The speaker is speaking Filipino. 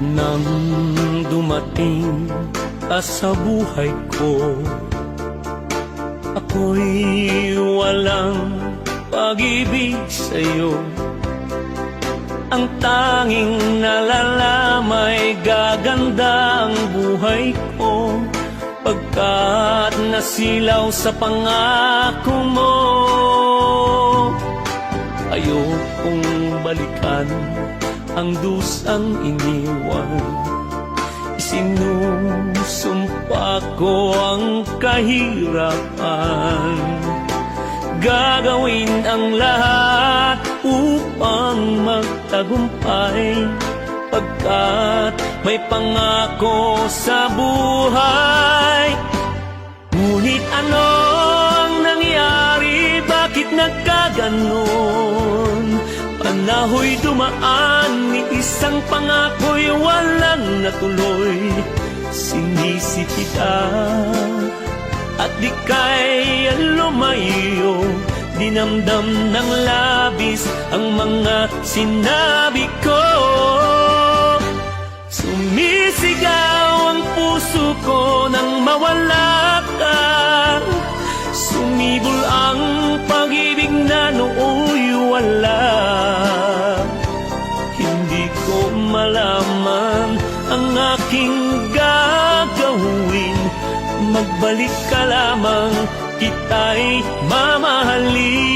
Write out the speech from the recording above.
Nang dumating ka sa buhay ko, ako'y walang pag-ibig sa'yo. Ang tanging nalalamay gaganda ang buhay ko, pagkat nasilaw sa pangako mo. Ayokong balikan ang dusang iniwan, isinusumpa ko ang kahirapan. Gagawin ang lahat upang magtagumpay, pagkat may pangako sa buhay. Ngunit ano ang nangyari? Bakit nagkaganon? Panahoy dumaan, ni isang pangako'y walang natuloy. Sinisi kita at di kaya lumayo, dinamdam ng labis ang mga sinabi ko. Sumisigaw ang puso ko nang mawala ka, sumibol ang pag-ibig na nooy wala. Hindi ko malaman ang aking gagawin, magbalik ka lamang, kita'y mamahalin.